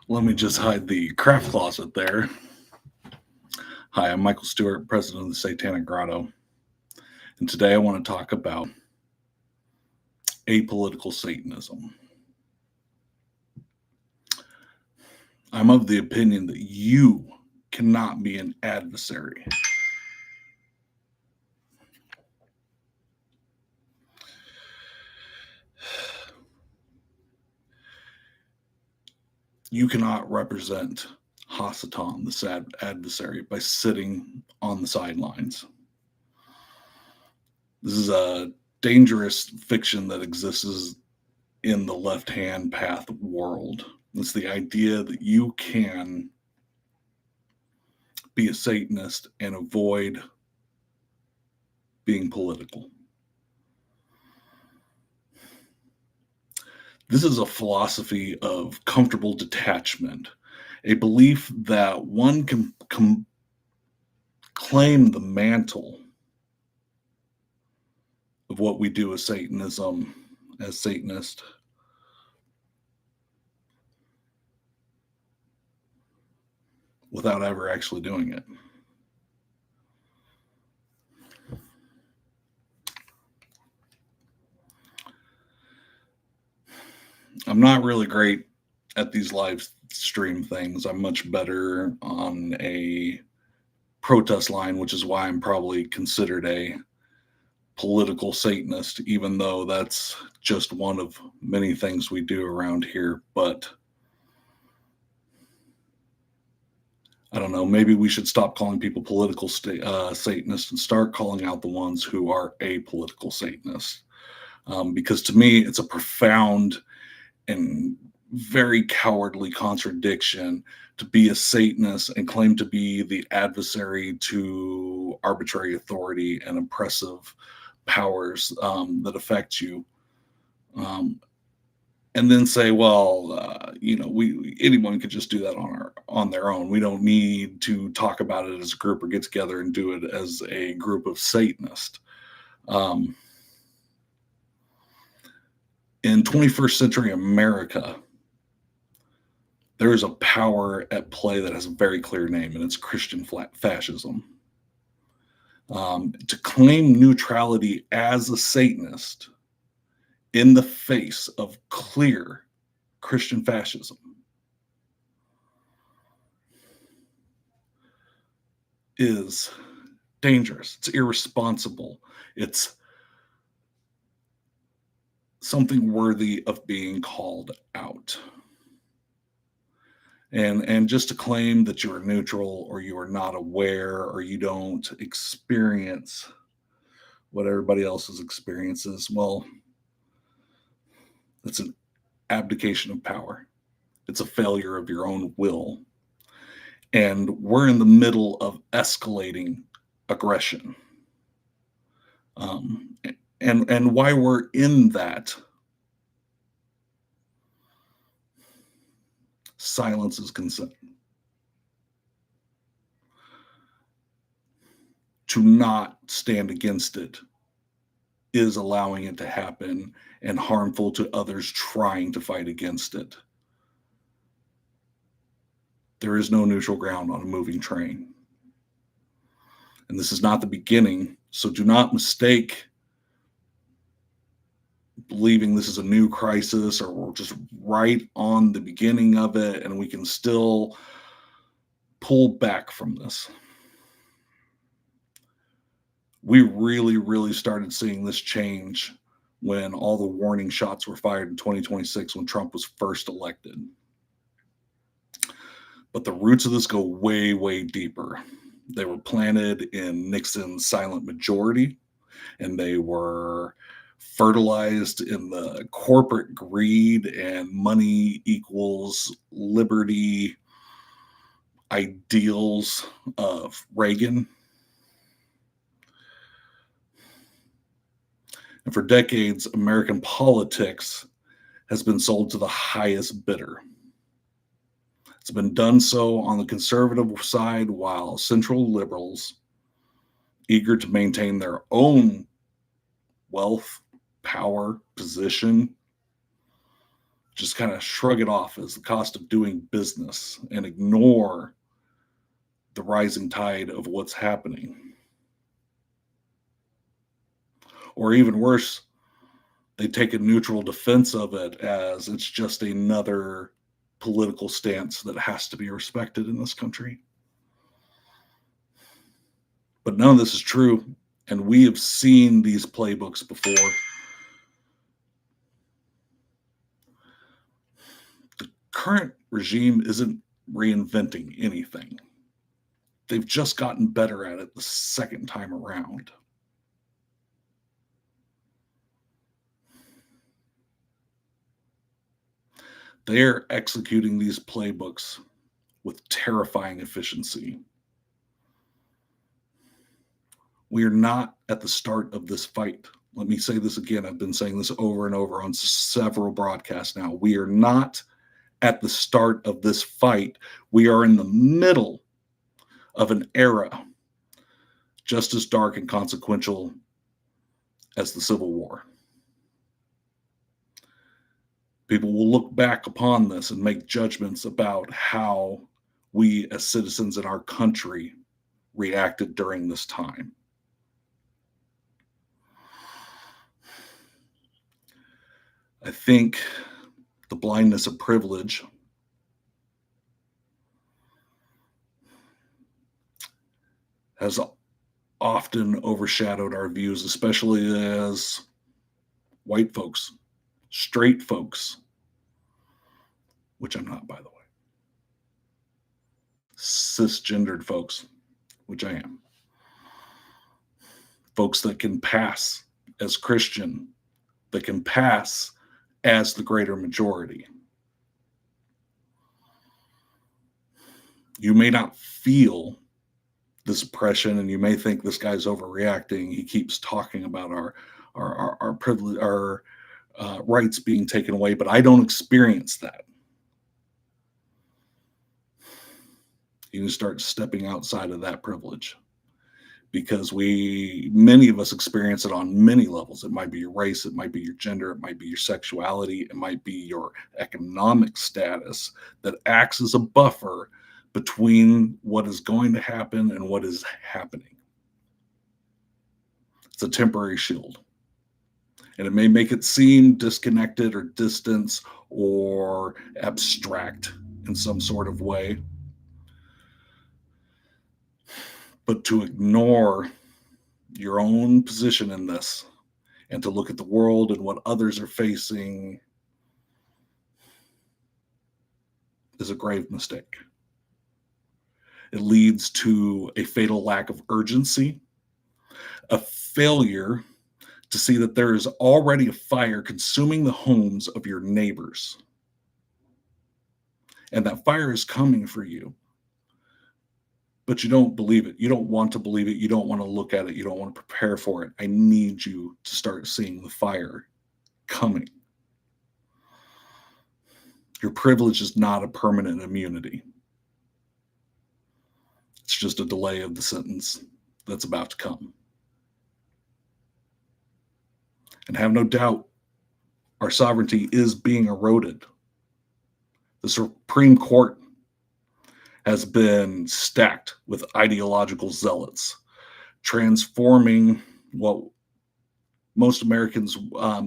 Let me just hide the craft closet there. Hi, I'm Michael Stewart, president of the Satanic Grotto. And today I want to talk about apolitical Satanism. I'm of the opinion that you cannot be an adversary. You cannot represent Hasatan, the sad adversary, by sitting on the sidelines. This is a dangerous fiction that exists in the left-hand path world. It's the idea that you can be a Satanist and avoid being political. This is a philosophy of comfortable detachment, a belief that one can claim the mantle of what we do as Satanism, as Satanist, without ever actually doing it. I'm not really great at these live stream things. I'm much better on a protest line, which is why I'm probably considered a political Satanist, even though that's just one of many things we do around here. But I don't know, maybe we should stop calling people political Satanists and start calling out the ones who are apolitical Satanists. Because to me, it's a profound and very cowardly contradiction to be a Satanist and claim to be the adversary to arbitrary authority and oppressive powers that affect you. And then say, well, anyone could just do that on their own. We don't need to talk about it as a group or get together and do it as a group of Satanists. In 21st century America, there is a power at play that has a very clear name, and it's Christian fascism. To claim neutrality as a Satanist in the face of clear Christian fascism is dangerous. It's irresponsible. It's something worthy of being called out. And just to claim that you are neutral or you are not aware or you don't experience what everybody else's experiences, well, it's an abdication of power. It's a failure of your own will. And we're in the middle of escalating aggression. And why we're in that, silence is consent. To not stand against it is allowing it to happen and harmful to others trying to fight against it. There is no neutral ground on a moving train. And this is not the beginning, so do not mistake believing this is a new crisis or we're just right on the beginning of it and we can still pull back from this. We really started seeing this change when all the warning shots were fired in 2026 when Trump was first elected. But the roots of this go way deeper. They were planted in Nixon's silent majority, and they were fertilized in the corporate greed and money equals liberty ideals of Reagan. And for decades, American politics has been sold to the highest bidder. It's been done so on the conservative side while central liberals, eager to maintain their own wealth, power, position, just kind of shrug it off as the cost of doing business and ignore the rising tide of what's happening. Or even worse, they take a neutral defense of it as it's just another political stance that has to be respected in this country. But none of this is true, and we have seen these playbooks before. The current regime isn't reinventing anything. They've just gotten better at it the second time around. They're executing these playbooks with terrifying efficiency. We are not at the start of this fight. Let me say this again. I've been saying this over and over on several broadcasts now. We are not at the start of this fight. We are in the middle of an era just as dark and consequential as the Civil War. People will look back upon this and make judgments about how we as citizens in our country reacted during this time. I think the blindness of privilege has often overshadowed our views, especially as white folks, straight folks, which I'm not, by the way, cisgendered folks, which I am, folks that can pass as Christian, that can pass as the greater majority. You may not feel this oppression, and you may think this guy's overreacting. He keeps talking about our privilege, our rights being taken away, but I don't experience that. You can start stepping outside of that privilege, because many of us experience it on many levels. It might be your race, it might be your gender, it might be your sexuality, it might be your economic status that acts as a buffer between what is going to happen and what is happening. It's a temporary shield. And it may make it seem disconnected or distant or abstract in some sort of way. But to ignore your own position in this and to look at the world and what others are facing is a grave mistake. It leads to a fatal lack of urgency, a failure to see that there is already a fire consuming the homes of your neighbors. And that fire is coming for you. But you don't believe it. You don't want to believe it. You don't want to look at it. You don't want to prepare for it. I need you to start seeing the fire coming. Your privilege is not a permanent immunity. It's just a delay of the sentence that's about to come. And have no doubt, our sovereignty is being eroded. The Supreme Court has been stacked with ideological zealots, transforming what most Americans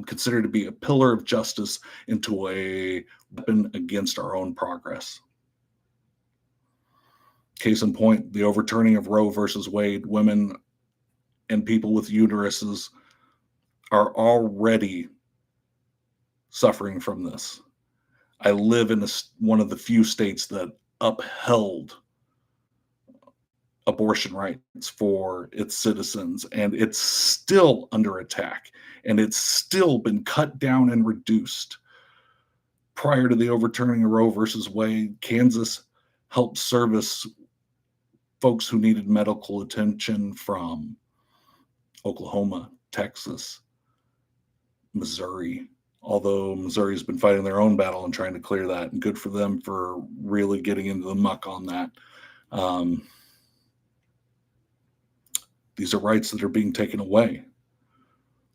consider to be a pillar of justice into a weapon against our own progress. Case in point, the overturning of Roe versus Wade. Women and people with uteruses are already suffering from this. I live in one of the few states that upheld abortion rights for its citizens, and it's still under attack, and it's still been cut down and reduced. Prior to the overturning of Roe versus Wade, Kansas helped service folks who needed medical attention from Oklahoma, Texas, Missouri, although Missouri's been fighting their own battle and trying to clear that, and good for them for really getting into the muck on that. These are rights that are being taken away.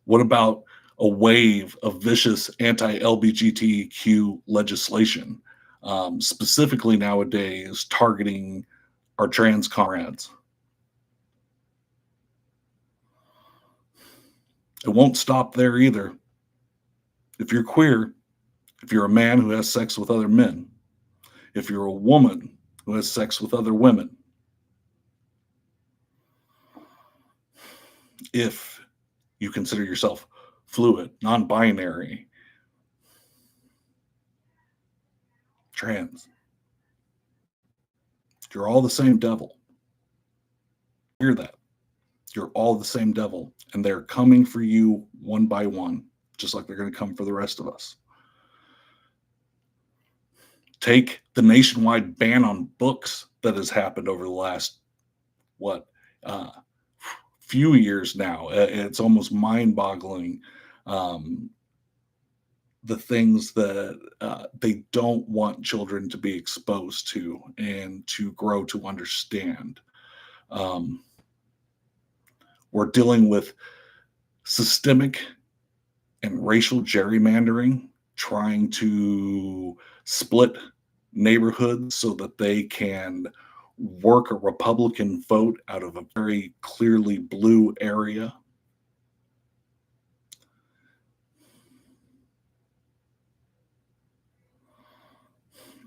What about a wave of vicious anti-LGBTQ legislation, specifically nowadays targeting our trans comrades. It won't stop there either. If you're queer, if you're a man who has sex with other men, if you're a woman who has sex with other women, if you consider yourself fluid, non binary, trans, you're all the same devil. Hear that. You're all the same devil, and they're coming for you one by one, just like they're going to come for the rest of us. Take the nationwide ban on books that has happened over the last, uh, few years now. It's almost mind boggling. The things that they don't want children to be exposed to and to grow to understand. Um, we're dealing with systemic and racial gerrymandering, trying to split neighborhoods so that they can work a Republican vote out of a very clearly blue area.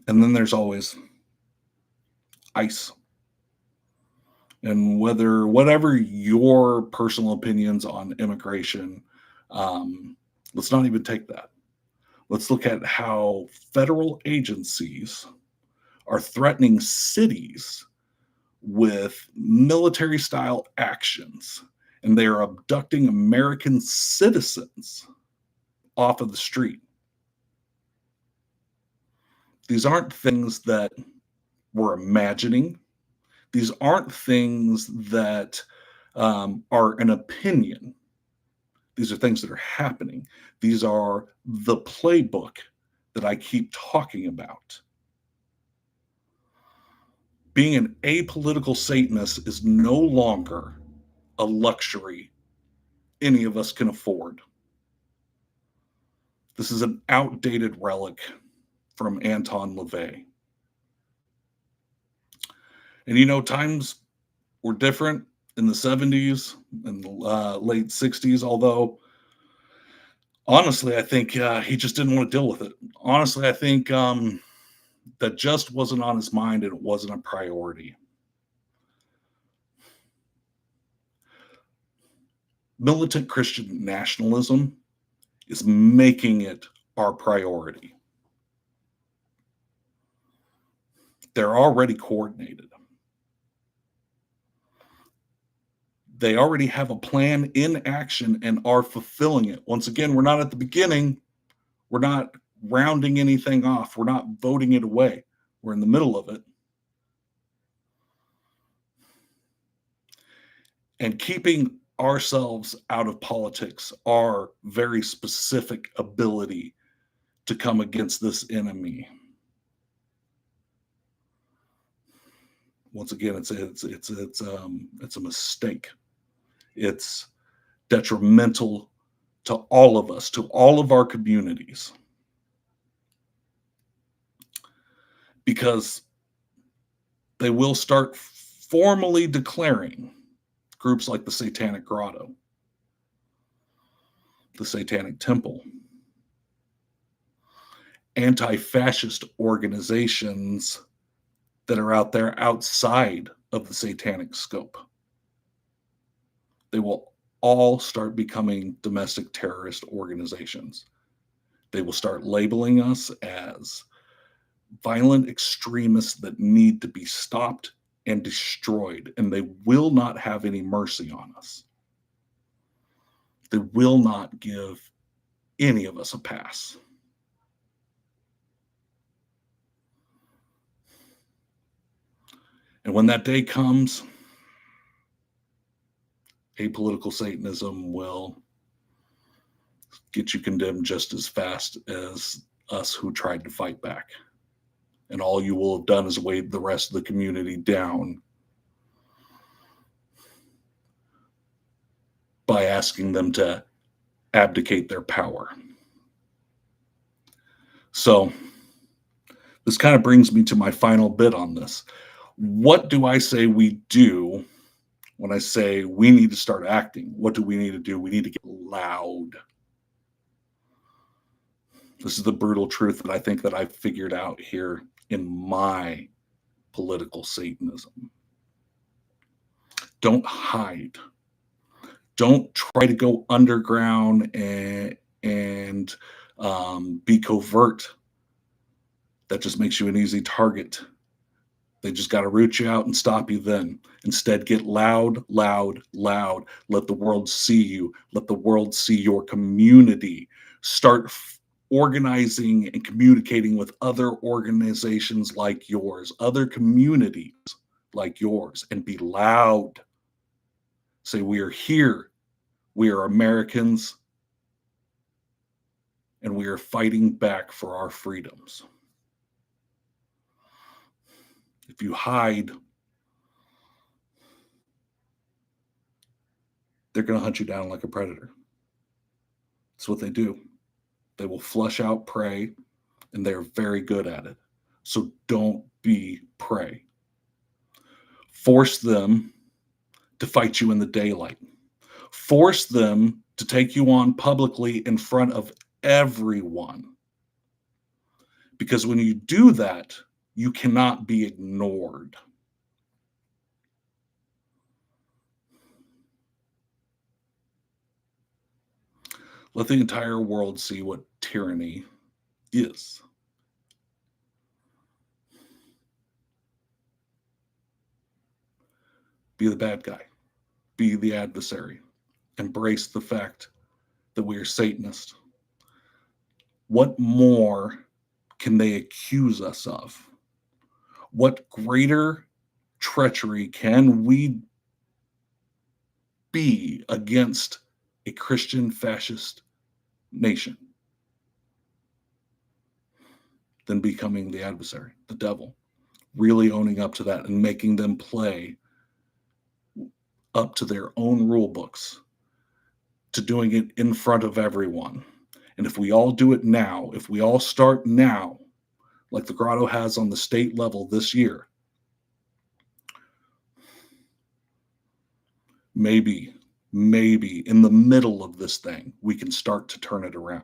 And then there's always ICE. And whatever your personal opinions on immigration, let's not even take that. Let's look at how federal agencies are threatening cities with military style actions, and they are abducting American citizens off of the street. These aren't things that we're imagining. These aren't things that are an opinion. These are things that are happening. These are the playbook that I keep talking about. Being an apolitical Satanist is no longer a luxury any of us can afford. This is an outdated relic from Anton LaVey. And times were different in the 70s and late 60s, although honestly, I think he just didn't want to deal with it. Honestly, I think that just wasn't on his mind and it wasn't a priority. Militant Christian nationalism is making it our priority. They're already coordinated. They already have a plan in action and are fulfilling it. Once again, we're not at the beginning. We're not rounding anything off. We're not voting it away. We're in the middle of it. And keeping ourselves out of politics, our very specific ability to come against this enemy. Once again, it's a mistake. It's detrimental to all of us, to all of our communities, because they will start formally declaring groups like the Satanic Grotto, the Satanic Temple, anti-fascist organizations that are out there outside of the satanic scope. They will all start becoming domestic terrorist organizations. They will start labeling us as violent extremists that need to be stopped and destroyed, and they will not have any mercy on us. They will not give any of us a pass. And when that day comes, apolitical Satanism will get you condemned just as fast as us who tried to fight back. And all you will have done is weighed the rest of the community down by asking them to abdicate their power. So this kind of brings me to my final bit on this. What do I say we do when I say we need to start acting? What do we need to do? We need to get loud. This is the brutal truth that I think that I've figured out here in my political Satanism. Don't hide. Don't try to go underground and be covert. That just makes you an easy target. They just got to root you out and stop you then. Instead, get loud, loud, loud. Let the world see you. Let the world see your community. Start organizing and communicating with other organizations like yours, other communities like yours, and be loud. Say, we are here. We are Americans, and we are fighting back for our freedoms. If you hide, they're going to hunt you down like a predator. That's what they do. They will flush out prey, and they're very good at it. So don't be prey. Force them to fight you in the daylight. Force them to take you on publicly in front of everyone. Because when you do that, you cannot be ignored. Let the entire world see what tyranny is. Be the bad guy. Be the adversary. Embrace the fact that we are Satanists. What more can they accuse us of? What greater treachery can we be against a Christian fascist nation than becoming the adversary, the devil? Really owning up to that and making them play up to their own rule books, to doing it in front of everyone. And if we all do it now, if we all start now, like the Grotto has on the state level this year, maybe in the middle of this thing, we can start to turn it around.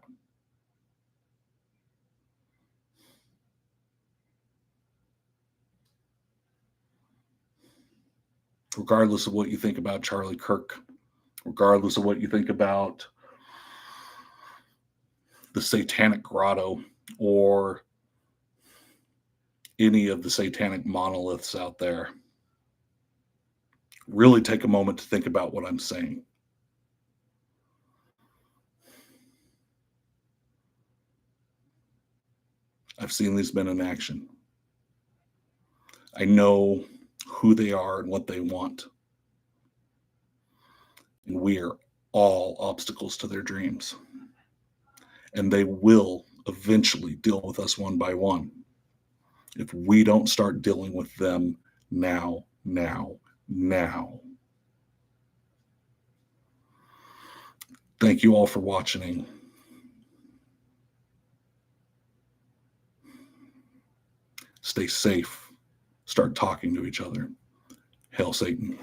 Regardless of what you think about Charlie Kirk, regardless of what you think about the Satanic Grotto or any of the satanic monoliths out there, really take a moment to think about what I'm saying. I've seen these men in action. I know who they are and what they want. And we are all obstacles to their dreams. And they will eventually deal with us one by one if we don't start dealing with them now. Thank you all for watching. Stay safe. Start talking to each other. Hail Satan.